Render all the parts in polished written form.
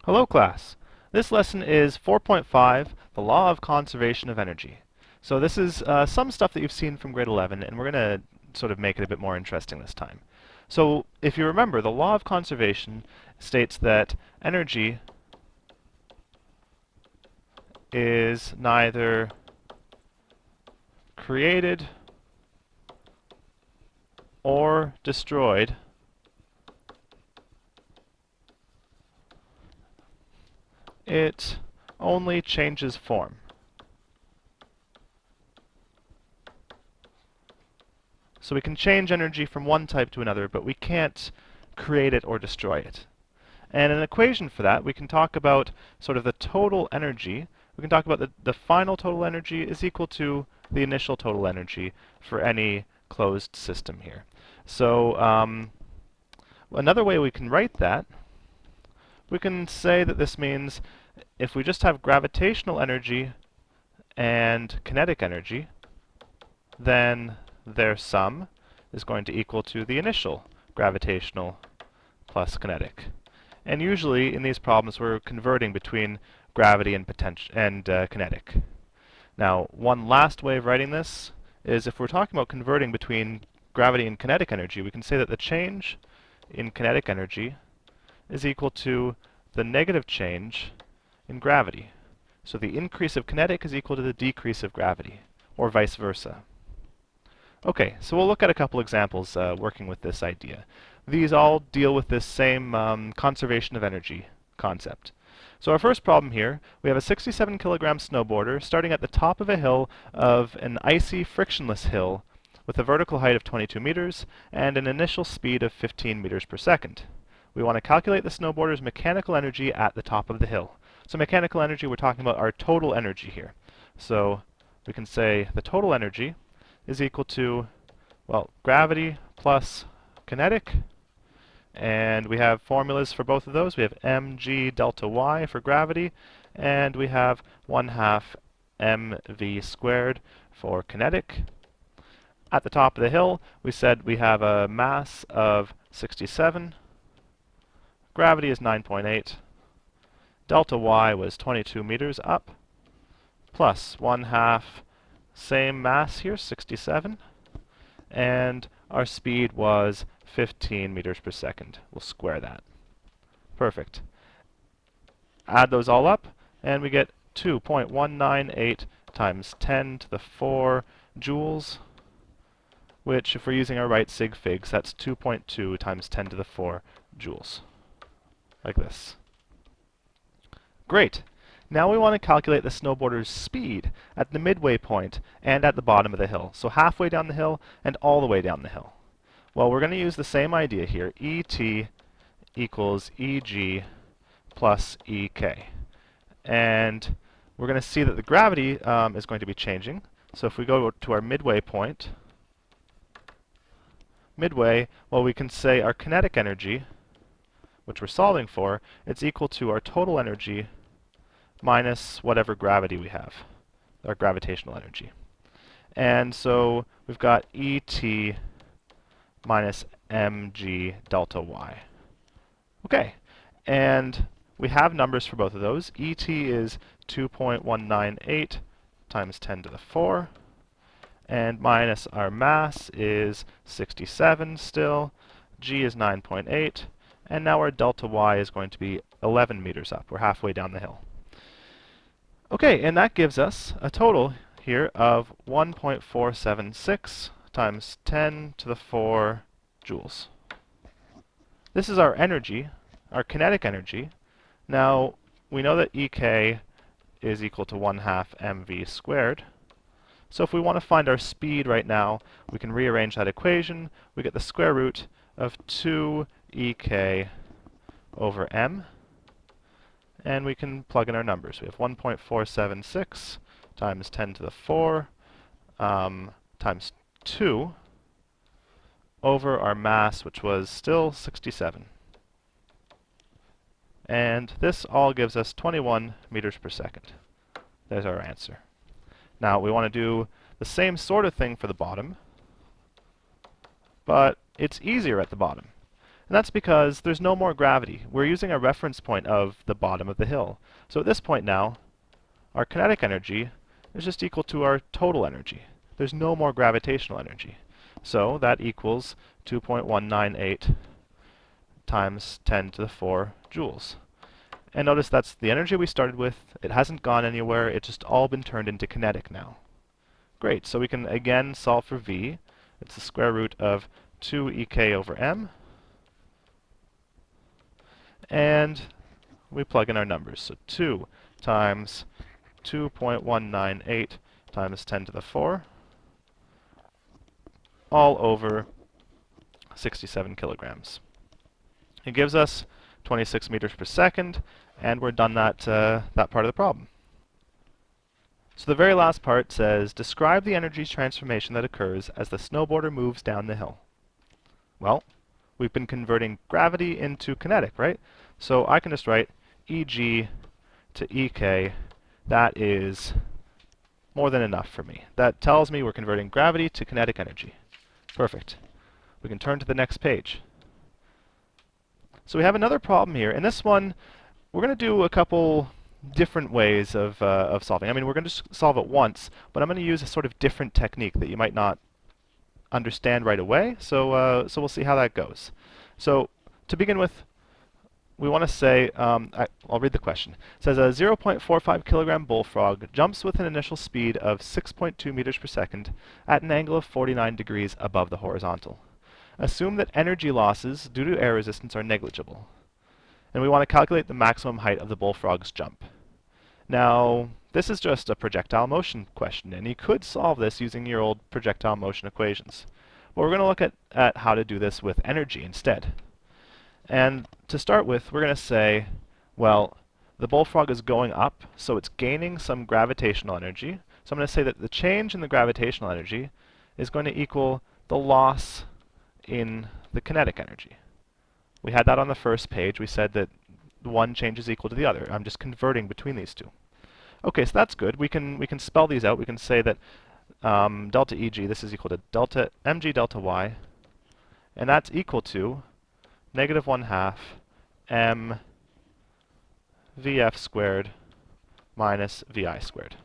Hello class. This lesson is 4.5, the law of conservation of energy. So this is some stuff that you've seen from grade 11, and we're going to sort of make it a bit more interesting this time. So if you remember, the law of conservation states that energy is neither created or destroyed it only changes form. So we can change energy from one type to another, but we can't create it or destroy it. And an equation for that, we can talk about sort of the total energy. We can talk about the final total energy is equal to the initial total energy for any closed system here. So another way we can write that, we can say that this means if we just have gravitational energy and kinetic energy, then their sum is going to equal to the initial gravitational plus kinetic. And usually in these problems we're converting between gravity and kinetic. Now, one last way of writing this is if we're talking about converting between gravity and kinetic energy, we can say that the change in kinetic energy is equal to the negative change in gravity. So the increase of kinetic is equal to the decrease of gravity, or vice versa. Okay, so we'll look at a couple examples working with this idea. These all deal with this same conservation of energy concept. So our first problem here, we have a 67 kilogram snowboarder starting at the top of a hill of an icy, frictionless hill with a vertical height of 22 meters and an initial speed of 15 meters per second. We want to calculate the snowboarder's mechanical energy at the top of the hill. So mechanical energy, we're talking about our total energy here. So we can say the total energy is equal to, well, gravity plus kinetic. And we have formulas for both of those. We have mg delta y for gravity, and we have 1/2 mv squared for kinetic. At the top of the hill, we said we have a mass of 67. Gravity is 9.8. Delta y was 22 meters up, plus 1/2 same mass here, 67, and our speed was 15 meters per second. We'll square that. Perfect. Add those all up, and we get 2.198 times 10 to the 4 joules, which, if we're using our right sig figs, that's 2.2 times 10 to the 4 joules, like this. Great. Now we want to calculate the snowboarder's speed at the midway point and at the bottom of the hill. So halfway down the hill and all the way down the hill. Well, we're going to use the same idea here. ET equals EG plus EK. And we're going to see that the gravity is going to be changing. So if we go to our midway point, well, we can say our kinetic energy, which we're solving for, it's equal to our total energy minus whatever gravity we have, our gravitational energy. And so we've got ET minus mg delta y. Okay, and we have numbers for both of those. ET is 2.198 times 10 to the 4, and minus our mass is 67 still, g is 9.8, and now our delta y is going to be 11 meters up. We're halfway down the hill. Okay, and that gives us a total here of 1.476 times 10 to the 4 joules. This is our energy, our kinetic energy. Now, we know that EK is equal to 1/2 mv squared. So if we want to find our speed right now, we can rearrange that equation. We get the square root of 2 EK over m. And we can plug in our numbers. We have 1.476 times 10 to the 4 times 2 over our mass, which was still 67. And this all gives us 21 meters per second. There's our answer. Now we want to do the same sort of thing for the bottom, but it's easier at the bottom. And that's because there's no more gravity. We're using a reference point of the bottom of the hill. So at this point now, our kinetic energy is just equal to our total energy. There's no more gravitational energy. So that equals 2.198 times 10 to the 4 joules. And notice that's the energy we started with. It hasn't gone anywhere. It's just all been turned into kinetic now. Great. So we can again solve for V. It's the square root of 2 ek over m. And we plug in our numbers. So 2 times 2.198 times 10 to the 4, all over 67 kilograms. It gives us 26 meters per second, and we're done that part of the problem. So the very last part says, describe the energy transformation that occurs as the snowboarder moves down the hill. Well, we've been converting gravity into kinetic, right? So I can just write Eg to Ek. That is more than enough for me. That tells me we're converting gravity to kinetic energy. Perfect. We can turn to the next page. So we have another problem here. In this one, we're going to do a couple different ways of solving. I mean, we're going to solve it once, but I'm going to use a sort of different technique that you might not understand right away. So we'll see how that goes. So to begin with, we want to say, I'll read the question. It says a 0.45 kilogram bullfrog jumps with an initial speed of 6.2 meters per second at an angle of 49 degrees above the horizontal. Assume that energy losses due to air resistance are negligible. And we want to calculate the maximum height of the bullfrog's jump. Now, this is just a projectile motion question, and you could solve this using your old projectile motion equations. But we're going to look at how to do this with energy instead. And to start with, we're going to say, well, the bullfrog is going up, so it's gaining some gravitational energy. So I'm going to say that the change in the gravitational energy is going to equal the loss in the kinetic energy. We had that on the first page. We said that one change is equal to the other. I'm just converting between these two. Okay, so that's good. We can spell these out. We can say that delta Eg, this is equal to delta mg delta y, and that's equal to negative 1/2 m vf squared minus vi squared.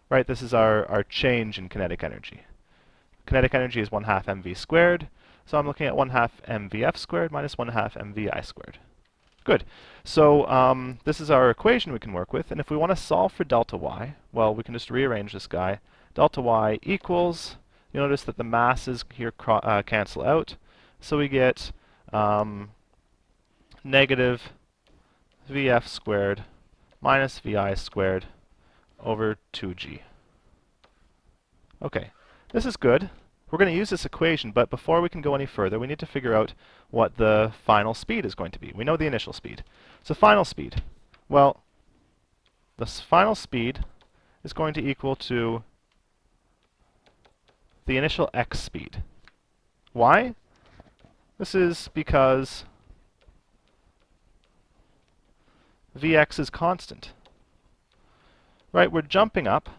Right, this is our change in kinetic energy. Kinetic energy is 1/2 mv squared, so I'm looking at 1/2 mvf squared minus 1/2 mvi squared. Good. So this is our equation we can work with, and if we want to solve for delta y, well, we can just rearrange this guy. Delta y equals, you notice that the masses here cancel out, so we get negative vf squared minus vi squared over 2g. Okay, this is good. We're going to use this equation, but before we can go any further, we need to figure out what the final speed is going to be. We know the initial speed. So final speed. Well, the final speed is going to equal to the initial x speed. Why? This is because Vx is constant. Right, we're jumping up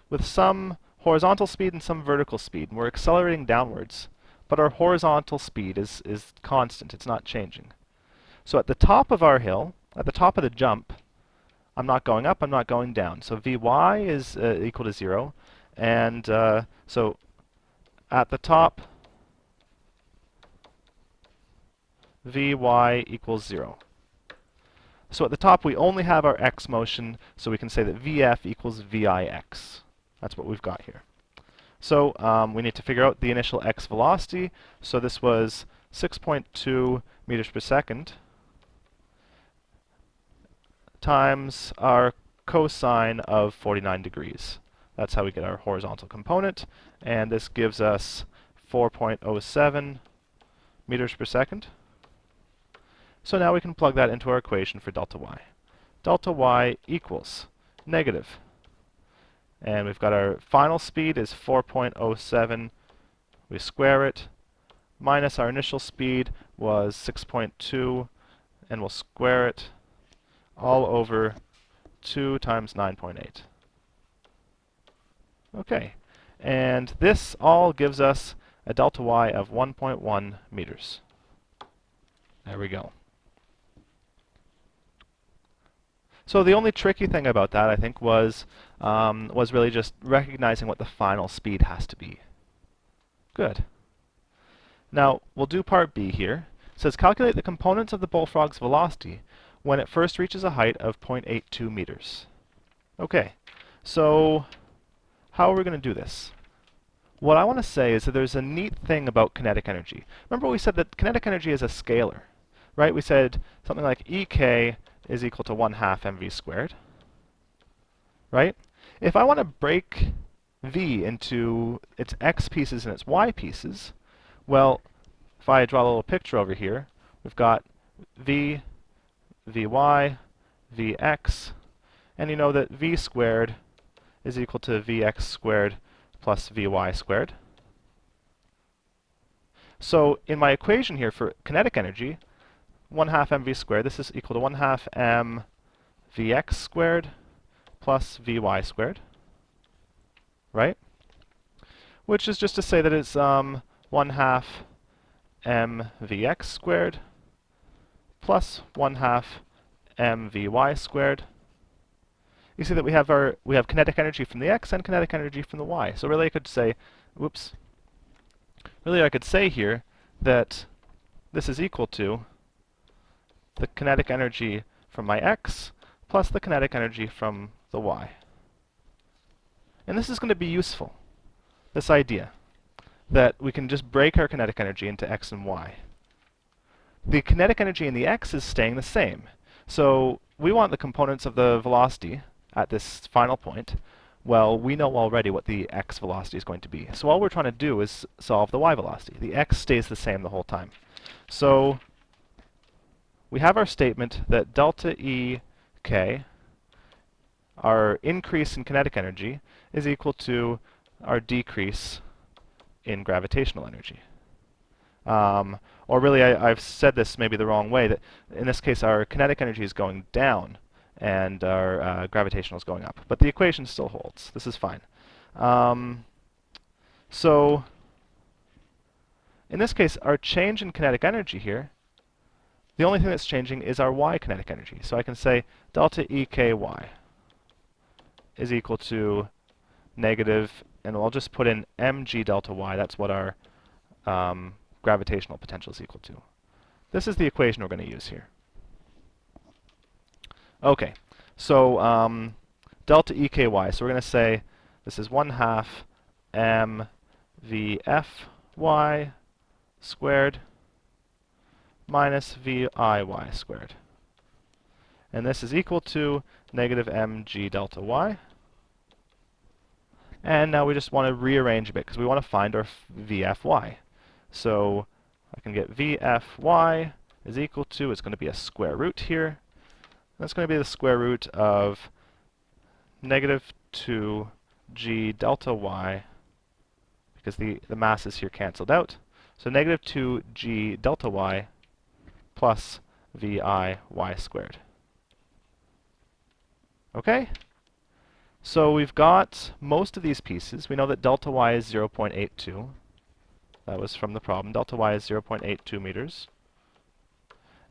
with some horizontal speed and some vertical speed, and we're accelerating downwards, but our horizontal speed is constant. It's not changing. So at the top of our hill, at the top of the jump, I'm not going up, I'm not going down. So Vy is equal to 0, and so at the top, Vy equals 0. So at the top, we only have our x motion, so we can say that Vf equals Vix. That's what we've got here. So we need to figure out the initial x velocity. So this was 6.2 meters per second times our cosine of 49 degrees. That's how we get our horizontal component. And this gives us 4.07 meters per second. So now we can plug that into our equation for delta y. Delta y equals negative. And we've got our final speed is 4.07. We square it, minus our initial speed was 6.2, and we'll square it all over 2 times 9.8. Okay, and this all gives us a delta y of 1.1 meters. There we go. So the only tricky thing about that, I think, was really just recognizing what the final speed has to be. Good. Now, we'll do part B here. It says calculate the components of the bullfrog's velocity when it first reaches a height of 0.82 meters. Okay, so how are we going to do this? What I want to say is that there's a neat thing about kinetic energy. Remember we said that kinetic energy is a scalar, right? We said something like Ek is equal to 1/2 mv squared, right? If I want to break v into its x pieces and its y pieces, well, if I draw a little picture over here, we've got v, vy, vx, and you know that v squared is equal to vx squared plus vy squared. So in my equation here for kinetic energy, 1/2 mv squared, this is equal to 1/2 m vx squared plus vy squared, right? Which is just to say that it's 1/2 m vx squared plus 1/2 m vy squared. You see that we have kinetic energy from the x and kinetic energy from the y. So really I could say, whoops, really I could say here that this is equal to the kinetic energy from my x plus the kinetic energy from the y. And this is going to be useful, this idea that we can just break our kinetic energy into x and y. The kinetic energy in the x is staying the same. So we want the components of the velocity at this final point. Well, we know already what the x velocity is going to be. So all we're trying to do is solve the y velocity. The x stays the same the whole time. So we have our statement that delta Ek, our increase in kinetic energy, is equal to our decrease in gravitational energy. Or really, I've said this maybe the wrong way, that in this case our kinetic energy is going down and our gravitational is going up. But the equation still holds. This is fine. So in this case, our change in kinetic energy here, the only thing that's changing is our y kinetic energy. So I can say delta Eky is equal to negative, and I'll just put in mg delta y. That's what our gravitational potential is equal to. This is the equation we're going to use here. Okay, so delta Eky, so we're going to say this is 1/2 m vfy squared minus viy squared. And this is equal to negative mg delta y. And now we just want to rearrange a bit because we want to find our vfy. So I can get vfy is equal to, it's going to be a square root here. That's going to be the square root of negative 2g delta y, because the masses here canceled out. So negative 2g delta y plus viy squared. Okay? So we've got most of these pieces. We know that delta y is 0.82. That was from the problem. Delta y is 0.82 meters.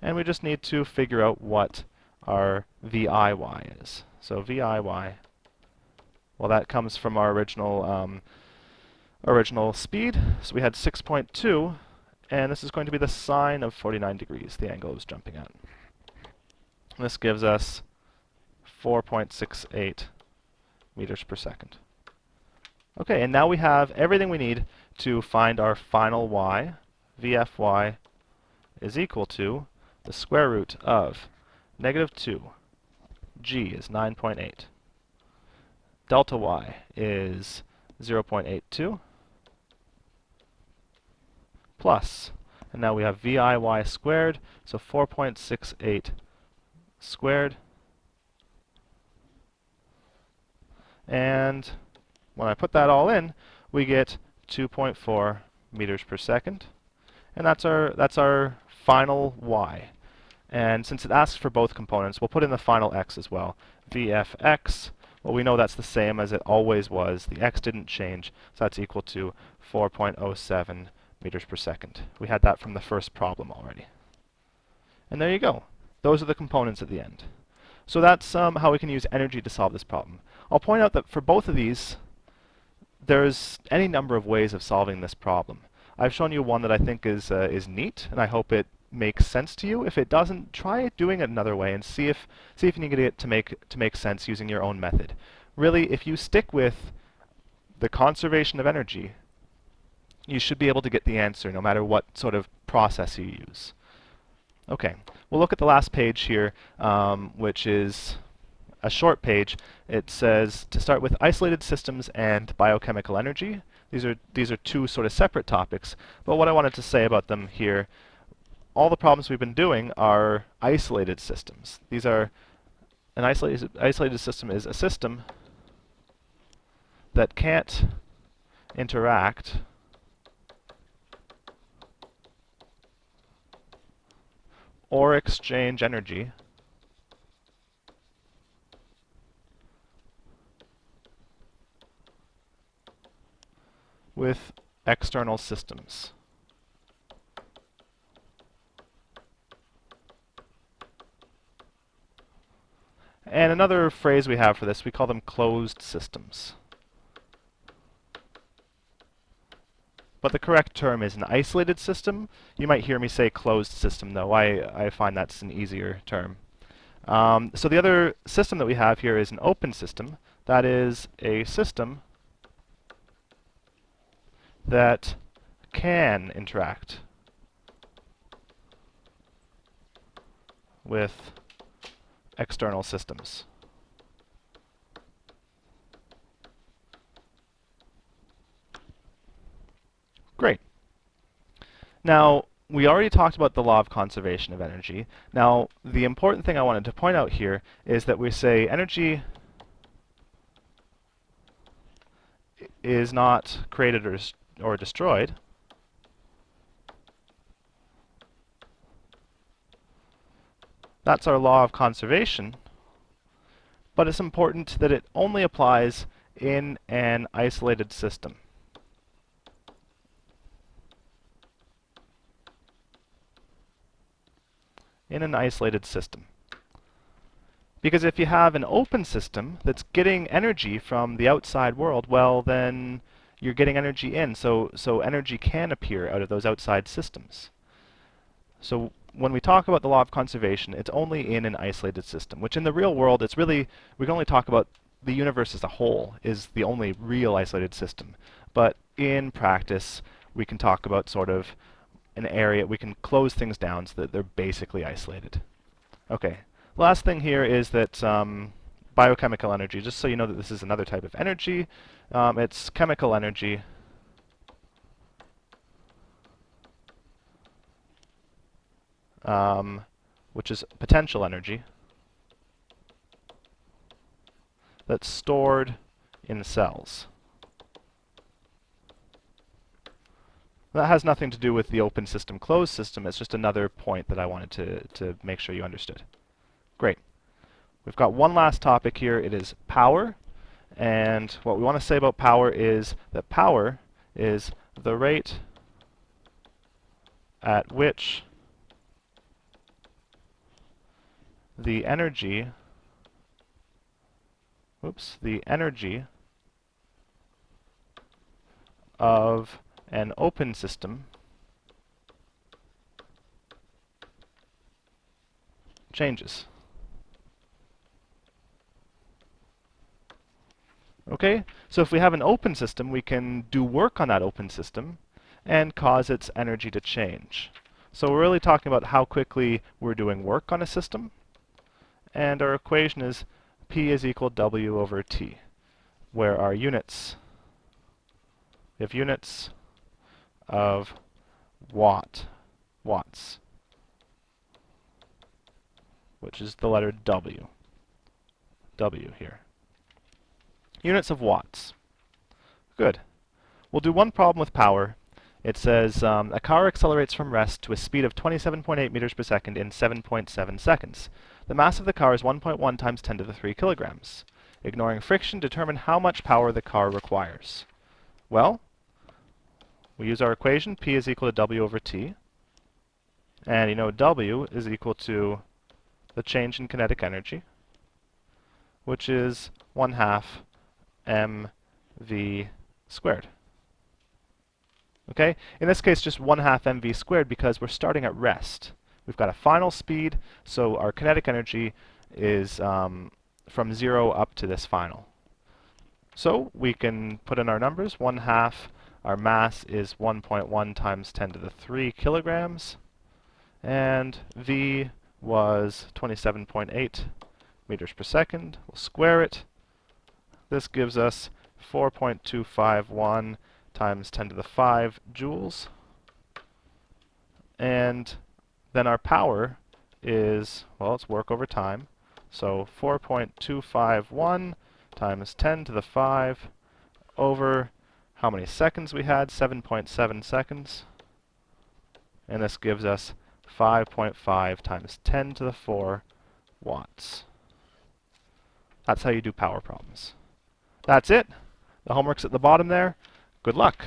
And we just need to figure out what our viy is. So viy, well, that comes from our original speed. So we had 6.2, and this is going to be the sine of 49 degrees, the angle it was jumping at. And this gives us 4.68 meters per second. Okay, and now we have everything we need to find our final y. Vfy is equal to the square root of negative 2. G is 9.8. Delta y is 0.82 plus, and now we have viy squared, so 4.68 squared. And when I put that all in, we get 2.4 meters per second. And that's our final y. And since it asks for both components, we'll put in the final x as well. Vfx, well, we know that's the same as it always was. The x didn't change, so that's equal to 4.07 meters per second. We had that from the first problem already. And there you go. Those are the components at the end. So that's how we can use energy to solve this problem. I'll point out that for both of these, there's any number of ways of solving this problem. I've shown you one that I think is neat, and I hope it makes sense to you. If it doesn't, try doing it another way and see if you can get it to make sense using your own method. Really, if you stick with the conservation of energy, you should be able to get the answer no matter what sort of process you use. Okay, we'll look at the last page here, which is a short page. It says to start with isolated systems and biochemical energy. These are two sort of separate topics, but what I wanted to say about them here, all the problems we've been doing are isolated systems. These are an isolated system is a system that can't interact or exchange energy with external systems. And another phrase we have for this, we call them closed systems. But the correct term is an isolated system. You might hear me say closed system, though. I find that's an easier term. So the other system that we have here is an open system. That is a system that can interact with external systems. Great. Now, we already talked about the law of conservation of energy. Now, the important thing I wanted to point out here is that we say energy is not created or destroyed. That's our law of conservation, but it's important that it only applies in an isolated system. In an isolated system. Because if you have an open system that's getting energy from the outside world, well, then you're getting energy in, so energy can appear out of those outside systems. So when we talk about the law of conservation, it's only in an isolated system, which in the real world, it's really, we can only talk about the universe as a whole is the only real isolated system. But in practice, we can talk about sort of an area, we can close things down so that they're basically isolated. Okay, last thing here is that biochemical energy, just so you know that this is another type of energy, it's chemical energy which is potential energy that's stored in cells. That has nothing to do with the open system, closed system. It's just another point that I wanted to make sure you understood. Great. We've got one last topic here. It is power. And what we want to say about power is that power is the rate at which the energy of an open system changes. Okay, so if we have an open system, we can do work on that open system and cause its energy to change. So we're really talking about how quickly we're doing work on a system, and our equation is P is equal to W over T, where our units, we have units of watts, which is the letter W here. Units of watts. Good. We'll do one problem with power. It says a car accelerates from rest to a speed of 27.8 meters per second in 7.7 seconds. The mass of the car is 1.1 times 10 to the 3 kilograms. Ignoring friction, determine how much power the car requires. Well, we use our equation, P is equal to W over T. And you know W is equal to the change in kinetic energy, which is 1/2 mv squared. Okay? In this case, just 1/2 mv squared because we're starting at rest. We've got a final speed, so our kinetic energy is from 0 up to this final. So we can put in our numbers. 1/2, our mass is 1.1 times 10 to the 3 kilograms, and V was 27.8 meters per second. We'll square it. This gives us 4.251 times 10 to the 5 joules. And then our power is, well, it's work over time. So 4.251 times 10 to the 5 over how many seconds we had? 7.7 seconds. And this gives us 5.5 times 10 to the 4 watts. That's how you do power problems. That's it. The homework's at the bottom there. Good luck.